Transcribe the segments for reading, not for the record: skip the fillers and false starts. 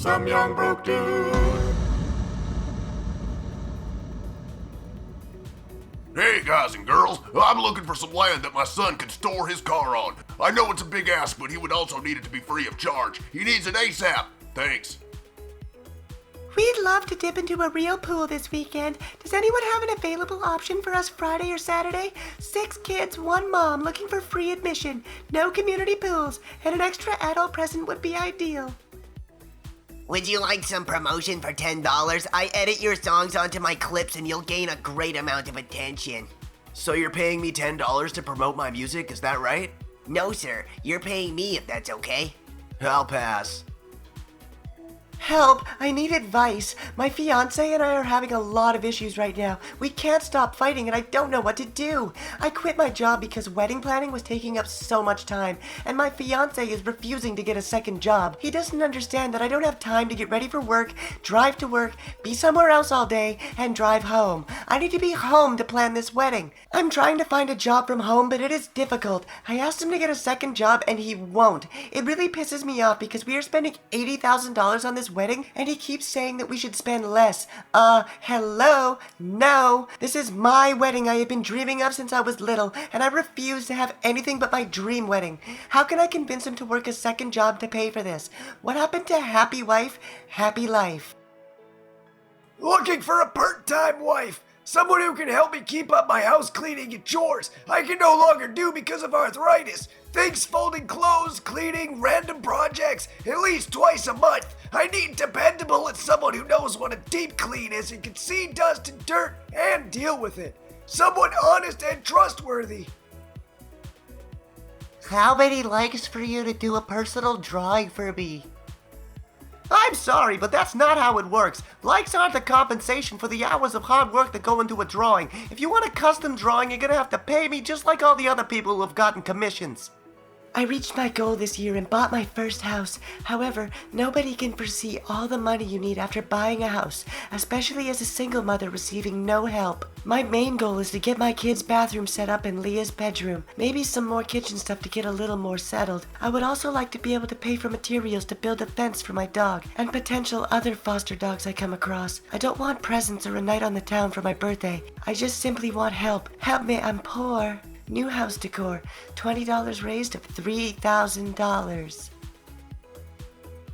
some young broke dude. Hey guys and girls, I'm looking for some land that my son could store his car on. I know it's a big ask, but he would also need it to be free of charge. He needs it ASAP. Thanks. We'd love to dip into a real pool this weekend. Does anyone have an available option for us Friday or Saturday? 6 kids, 1 mom, looking for free admission, no community pools, and an extra adult present would be ideal. Would you like some promotion for $10? I edit your songs onto my clips and you'll gain a great amount of attention. So you're paying me $10 to promote my music, is that right? No, sir. You're paying me if that's okay. I'll pass. Help! I need advice. My fiance and I are having a lot of issues right now. We can't stop fighting and I don't know what to do. I quit my job because wedding planning was taking up so much time, and my fiance is refusing to get a second job. He doesn't understand that I don't have time to get ready for work, drive to work, be somewhere else all day, and drive home. I need to be home to plan this wedding. I'm trying to find a job from home, but it is difficult. I asked him to get a second job and he won't. It really pisses me off because we are spending $80,000 on this wedding and he keeps saying that we should spend less. Hello? No. This is my wedding I have been dreaming of since I was little, and I refuse to have anything but my dream wedding. How can I convince him to work a second job to pay for this? What happened to happy wife, happy life? Looking for a part-time wife. Someone who can help me keep up my house cleaning and chores I can no longer do because of arthritis. Things folding clothes, cleaning, random projects, at least twice a month. I need dependable and someone who knows what a deep clean is and can see dust and dirt and deal with it. Someone honest and trustworthy. How many likes for you to do a personal drawing for me? I'm sorry, but that's not how it works. Likes aren't the compensation for the hours of hard work that go into a drawing. If you want a custom drawing, you're gonna have to pay me just like all the other people who have gotten commissions. I reached my goal this year and bought my first house. However, nobody can foresee all the money you need after buying a house, especially as a single mother receiving no help. My main goal is to get my kids' bathroom set up in Leah's bedroom, maybe some more kitchen stuff to get a little more settled. I would also like to be able to pay for materials to build a fence for my dog and potential other foster dogs I come across. I don't want presents or a night on the town for my birthday. I just simply want help. Help me, I'm poor. New house decor, $20 raised of $3,000.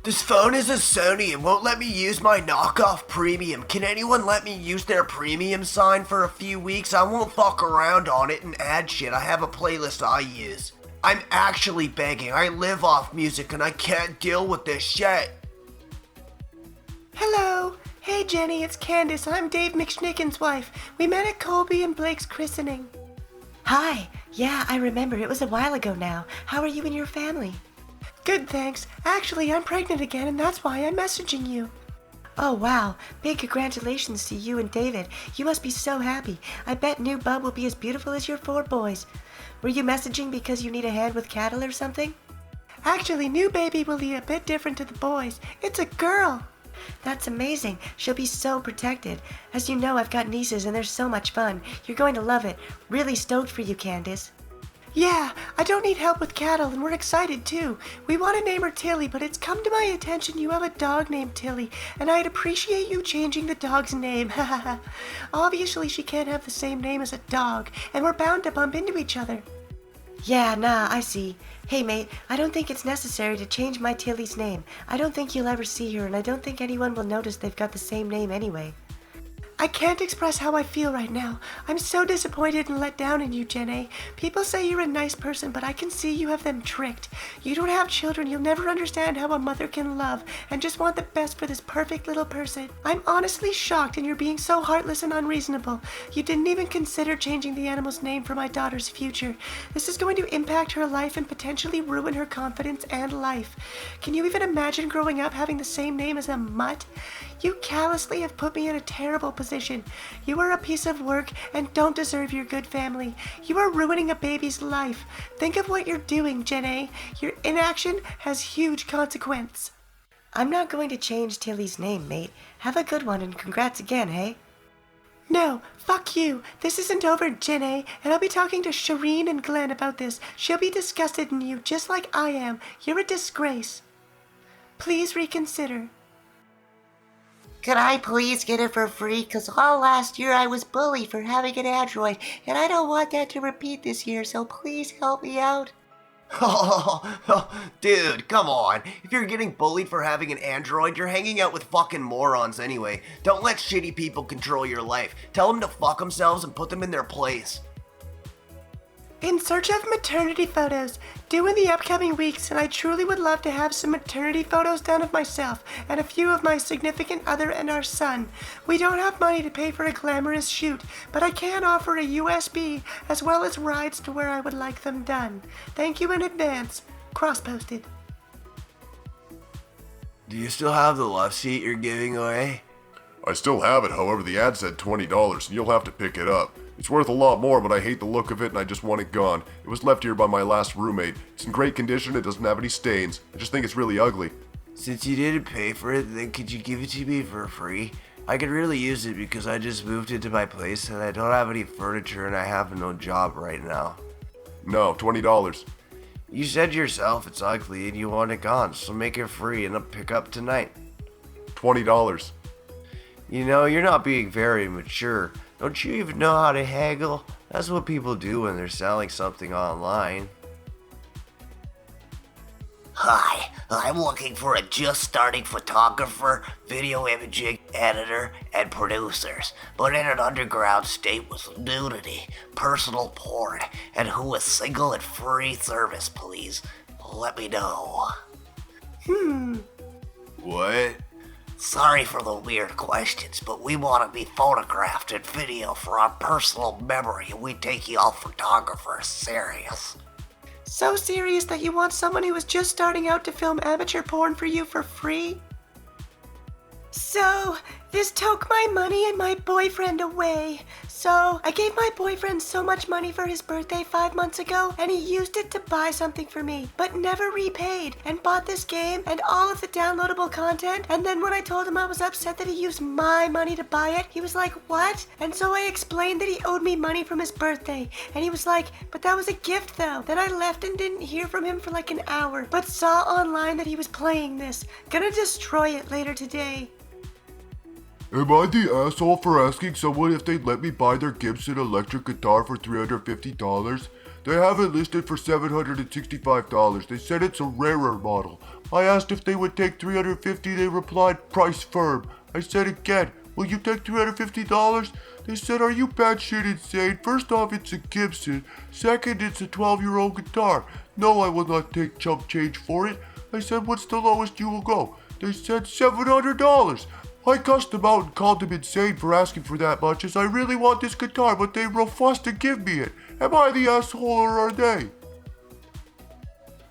This phone is a Sony and won't let me use my knockoff premium. Can anyone let me use their premium sign for a few weeks? I won't fuck around on it and add shit. I have a playlist I use. I'm actually begging. I live off music and I can't deal with this shit. Hello. Hey Jenny, it's Candace. I'm Dave McSchnicken's wife. We met at Colby and Blake's christening. Hi. Yeah, I remember. It was a while ago now. How are you and your family? Good, thanks. Actually, I'm pregnant again, and that's why I'm messaging you. Oh, wow. Big congratulations to you and David. You must be so happy. I bet new bub will be as beautiful as your 4 boys. Were you messaging because you need a hand with cattle or something? Actually, new baby will be a bit different to the boys. It's a girl. That's amazing. She'll be so protected. As you know, I've got nieces and they're so much fun. You're going to love it. Really stoked for you, Candace. Yeah, I don't need help with cattle and we're excited too. We want to name her Tilly, but it's come to my attention you have a dog named Tilly, and I'd appreciate you changing the dog's name. Obviously, she can't have the same name as a dog, and we're bound to bump into each other. Yeah, nah, I see. Hey mate, I don't think it's necessary to change my Tilly's name. I don't think you'll ever see her, and I don't think anyone will notice they've got the same name anyway. I can't express how I feel right now. I'm so disappointed and let down in you, Jenny. People say you're a nice person, but I can see you have them tricked. You don't have children, you'll never understand how a mother can love and just want the best for this perfect little person. I'm honestly shocked and you're being so heartless and unreasonable. You didn't even consider changing the animal's name for my daughter's future. This is going to impact her life and potentially ruin her confidence and life. Can you even imagine growing up having the same name as a mutt? You callously have put me in a terrible position. You are a piece of work and don't deserve your good family. You are ruining a baby's life. Think of what you're doing, Jenny. Your inaction has huge consequence. I'm not going to change Tilly's name, mate. Have a good one and congrats again, hey? No, fuck you. This isn't over, Jenny, and I'll be talking to Shireen and Glenn about this. She'll be disgusted in you just like I am. You're a disgrace. Please reconsider. Could I please get it for free? Because all last year I was bullied for having an Android, and I don't want that to repeat this year, so please help me out. Dude, come on. If you're getting bullied for having an Android, you're hanging out with fucking morons anyway. Don't let shitty people control your life. Tell them to fuck themselves and put them in their place. In search of maternity photos, due in the upcoming weeks, and I truly would love to have some maternity photos done of myself and a few of my significant other and our son. We don't have money to pay for a glamorous shoot, but I can offer a USB as well as rides to where I would like them done. Thank you in advance. Cross-posted. Do you still have the love seat you're giving away? I still have it, however the ad said $20 and you'll have to pick it up. It's worth a lot more, but I hate the look of it and I just want it gone. It was left here by my last roommate. It's in great condition, it doesn't have any stains. I just think it's really ugly. Since you didn't pay for it, then could you give it to me for free? I could really use it because I just moved into my place and I don't have any furniture and I have no job right now. No, $20. You said yourself it's ugly and you want it gone, so make it free and I'll pick up tonight. $20. You know, you're not being very mature. Don't you even know how to haggle? That's what people do when they're selling something online. Hi, I'm looking for a just starting photographer, video imaging, editor, and producers, but in an underground state with nudity, personal porn, and who is single and free service, please. Let me know. What? Sorry for the weird questions, but we want to be photographed and video for our personal memory, and we take y'all photographers serious. So serious that you want someone who is just starting out to film amateur porn for you for free? So, this took my money and my boyfriend away. So, I gave my boyfriend so much money for his birthday 5 months ago, and he used it to buy something for me, but never repaid, and bought this game and all of the downloadable content, and then when I told him I was upset that he used my money to buy it, he was like, what? And so I explained that he owed me money from his birthday, and he was like, but that was a gift though. Then I left and didn't hear from him for like an hour, but saw online that he was playing this. Gonna destroy it later today. Am I the asshole for asking someone if they'd let me buy their Gibson electric guitar for $350? They have it listed for $765. They said it's a rarer model. I asked if they would take $350. They replied, price firm. I said again, will you take $350? They said, are you batshit insane? First off, it's a Gibson. Second, it's a 12-year-old guitar. No, I will not take chump change for it. I said, what's the lowest you will go? They said $700. I cussed them out and called them insane for asking for that much, as I really want this guitar, but they refused to give me it. Am I the asshole or are they?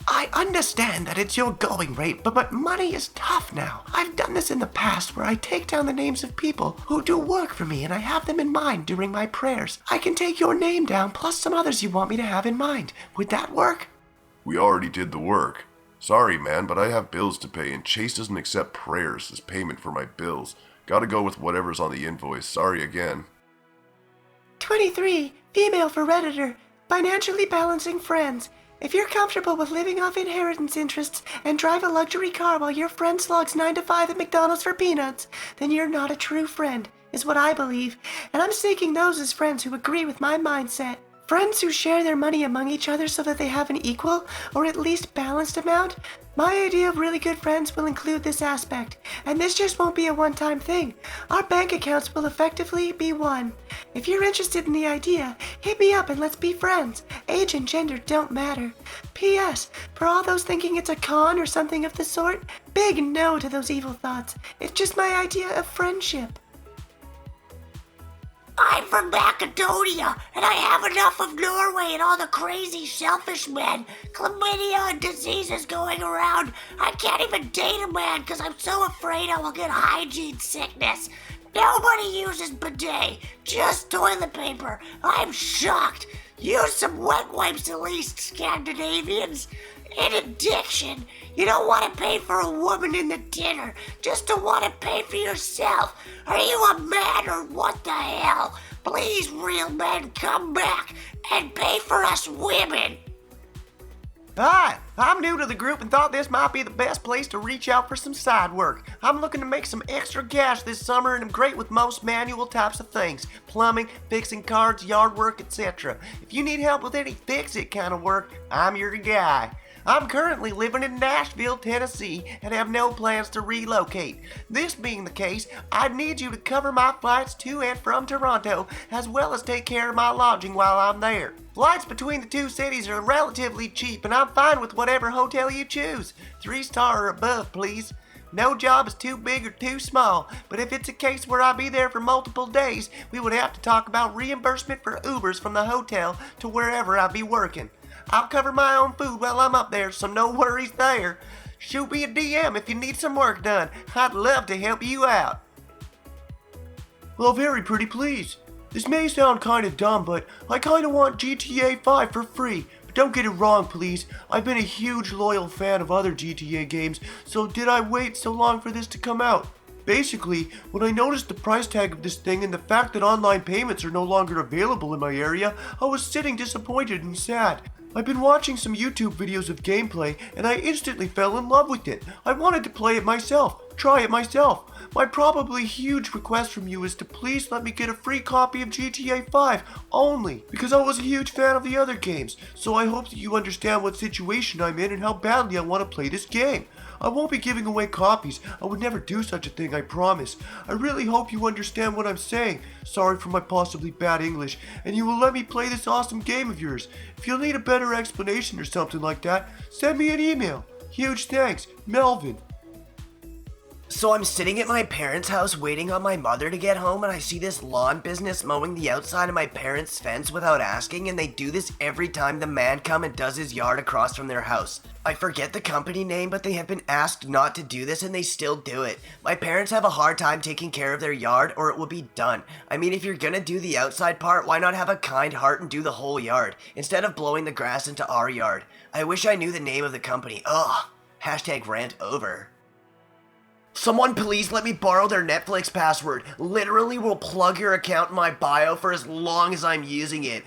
I understand that it's your going rate, but money is tough now. I've done this in the past where I take down the names of people who do work for me and I have them in mind during my prayers. I can take your name down plus some others you want me to have in mind. Would that work? We already did the work. Sorry, man, but I have bills to pay, and Chase doesn't accept prayers as payment for my bills. Gotta go with whatever's on the invoice. Sorry again. 23, female for Redditor, financially balancing friends. If you're comfortable with living off inheritance interests and drive a luxury car while your friend slogs 9 to 5 at McDonald's for peanuts, then you're not a true friend, is what I believe, and I'm seeking those as friends who agree with my mindset. Friends who share their money among each other so that they have an equal, or at least balanced amount. My idea of really good friends will include this aspect, and this just won't be a one-time thing. Our bank accounts will effectively be one. If you're interested in the idea, hit me up and let's be friends. Age and gender don't matter. P.S. For all those thinking it's a con or something of the sort, big no to those evil thoughts. It's just my idea of friendship. I'm from Macedonia, and I have enough of Norway and all the crazy selfish men, chlamydia and diseases going around. I can't even date a man because I'm so afraid I will get hygiene sickness. Nobody uses bidet, just toilet paper. I'm shocked. Use some wet wipes at least, Scandinavians. An addiction. You don't want to pay for a woman in the dinner just to want to pay for yourself. Are you a man or what the hell? Please, real men, come back and pay for us women. Hi, I'm new to the group and thought this might be the best place to reach out for some side work. I'm looking to make some extra cash this summer and I'm great with most manual types of things. Plumbing, fixing cars, yard work, etc. If you need help with any fix-it kind of work, I'm your guy. I'm currently living in Nashville, Tennessee, and have no plans to relocate. This being the case, I'd need you to cover my flights to and from Toronto, as well as take care of my lodging while I'm there. Flights between the two cities are relatively cheap, and I'm fine with whatever hotel you choose. 3-star or above, please. No job is too big or too small, but if it's a case where I'll be there for multiple days, we would have to talk about reimbursement for Ubers from the hotel to wherever I'll be working. I'll cover my own food while I'm up there, so no worries there. Shoot me a DM if you need some work done. I'd love to help you out. Well, very pretty please. This may sound kinda dumb, but I kinda want GTA 5 for free. But don't get it wrong, please. I've been a huge loyal fan of other GTA games, so did I wait so long for this to come out? Basically, when I noticed the price tag of this thing and the fact that online payments are no longer available in my area, I was sitting disappointed and sad. I've been watching some YouTube videos of gameplay and I instantly fell in love with it. I wanted to play it myself, try it myself. My probably huge request from you is to please let me get a free copy of GTA 5 only, because I was a huge fan of the other games, so I hope that you understand what situation I'm in and how badly I want to play this game. I won't be giving away copies. I would never do such a thing, I promise. I really hope you understand what I'm saying. Sorry for my possibly bad English, and you will let me play this awesome game of yours. If you'll need a better explanation or something like that, send me an email. Huge thanks, Melvin. So I'm sitting at my parents' house waiting on my mother to get home, and I see this lawn business mowing the outside of my parents' fence without asking, and they do this every time the man comes and does his yard across from their house. I forget the company name, but they have been asked not to do this and they still do it. My parents have a hard time taking care of their yard or it will be done. I mean, if you're gonna do the outside part, why not have a kind heart and do the whole yard, instead of blowing the grass into our yard? I wish I knew the name of the company. Ugh. Hashtag rant over. Someone please let me borrow their Netflix password. Literally will plug your account in my bio for as long as I'm using it.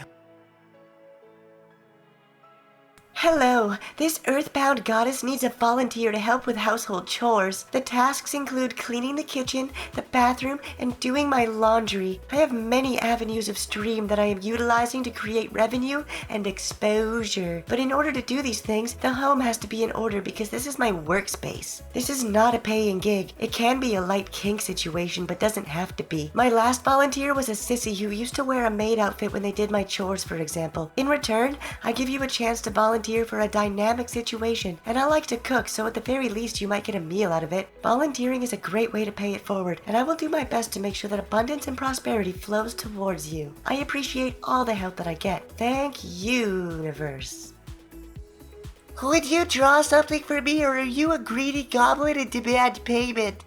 Hello, this earthbound goddess needs a volunteer to help with household chores. The tasks include cleaning the kitchen, the bathroom, and doing my laundry. I have many avenues of stream that I am utilizing to create revenue and exposure. But in order to do these things, the home has to be in order because this is my workspace. This is not a paying gig. It can be a light kink situation, but doesn't have to be. My last volunteer was a sissy who used to wear a maid outfit when they did my chores, for example. In return, I give you a chance to volunteer for a dynamic situation, and I like to cook, so at the very least you might get a meal out of it. Volunteering is a great way to pay it forward, and I will do my best to make sure that abundance and prosperity flows towards you. I appreciate all the help that I get. Thank you, universe. Would you draw something for me, or are you a greedy goblin and demand payment?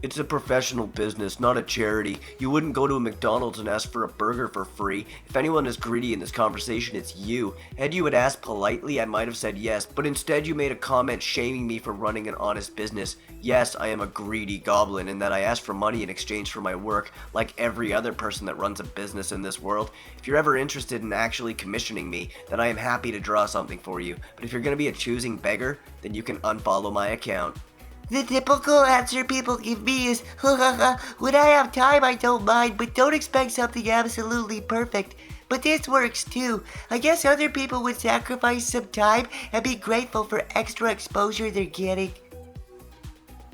It's a professional business, not a charity. You wouldn't go to a McDonald's and ask for a burger for free. If anyone is greedy in this conversation, it's you. Had you had asked politely, I might have said yes, but instead you made a comment shaming me for running an honest business. Yes, I am a greedy goblin in that I ask for money in exchange for my work, like every other person that runs a business in this world. If you're ever interested in actually commissioning me, then I am happy to draw something for you. But if you're going to be a choosing beggar, then you can unfollow my account. The typical answer people give me is, when I have time I don't mind, but don't expect something absolutely perfect. But this works too. I guess other people would sacrifice some time and be grateful for extra exposure they're getting.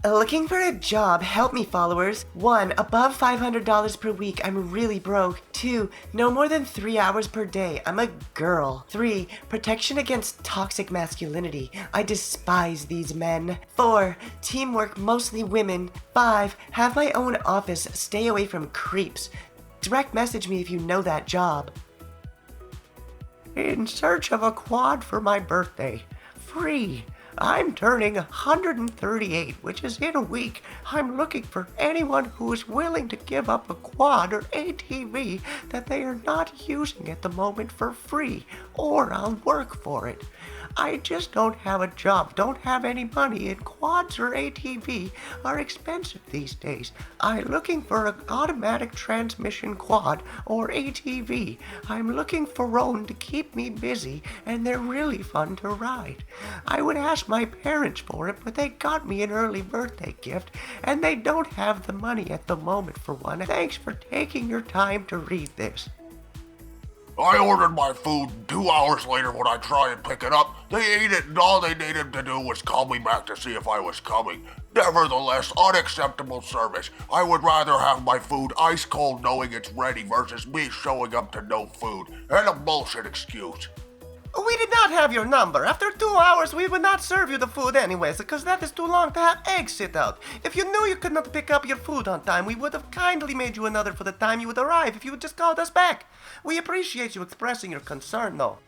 Looking for a job, help me followers. 1, above $500 per week, I'm really broke. 2, no more than 3 hours per day, I'm a girl. 3, protection against toxic masculinity, I despise these men. 4, teamwork, mostly women. 5, have my own office, stay away from creeps. Direct message me if you know that job. In search of a quad for my birthday. Free. I'm turning 138, which is in a week. I'm looking for anyone who is willing to give up a quad or ATV that they are not using at the moment for free, or I'll work for it. I just don't have a job, don't have any money, and quads or ATV are expensive these days. I'm looking for an automatic transmission quad or ATV. I'm looking for one to keep me busy, and they're really fun to ride. I would ask my parents for it, but they got me an early birthday gift, and they don't have the money at the moment for one. Thanks for taking your time to read this. I ordered my food, and 2 hours later when I try and pick it up, they ate it and all they needed to do was call me back to see if I was coming. Nevertheless, unacceptable service. I would rather have my food ice cold knowing it's ready versus me showing up to no food, and a bullshit excuse. We did not have your number. After 2 hours, we would not serve you the food anyways, because that is too long to have eggs sit out. If you knew you could not pick up your food on time, we would have kindly made you another for the time you would arrive if you had just called us back. We appreciate you expressing your concern, though.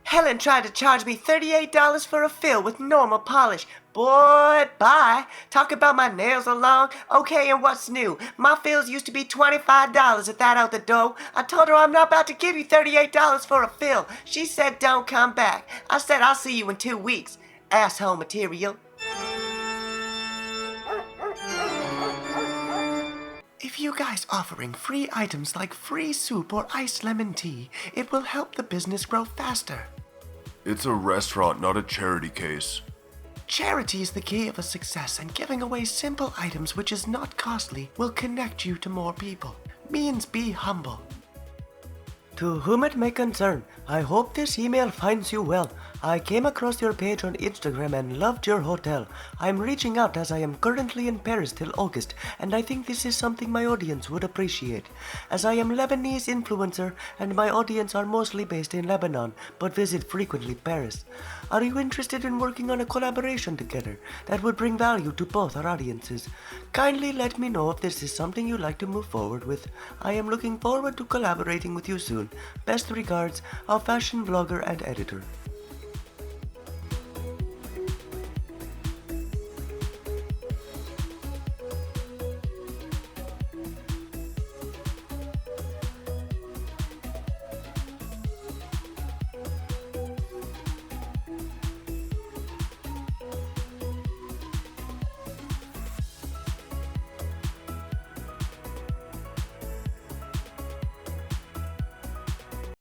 Helen tried to charge me $38 for a fill with normal polish. Boy, bye. Talk about my nails are long. Okay, and what's new? My fills used to be $25 at that out the door. I told her I'm not about to give you $38 for a fill. She said don't come back. I said I'll see you in 2 weeks. Asshole material. If you guys offering free items like free soup or iced lemon tea, it will help the business grow faster. It's a restaurant, not a charity case. Charity is the key of a success, and giving away simple items which is not costly will connect you to more people. Means be humble. To whom it may concern, I hope this email finds you well. I came across your page on Instagram and loved your hotel. I'm reaching out as I am currently in Paris till August, and I think this is something my audience would appreciate. As I am Lebanese influencer and my audience are mostly based in Lebanon, but visit frequently Paris. Are you interested in working on a collaboration together that would bring value to both our audiences? Kindly let me know if this is something you'd like to move forward with. I am looking forward to collaborating with you soon. Best regards, our fashion vlogger and editor.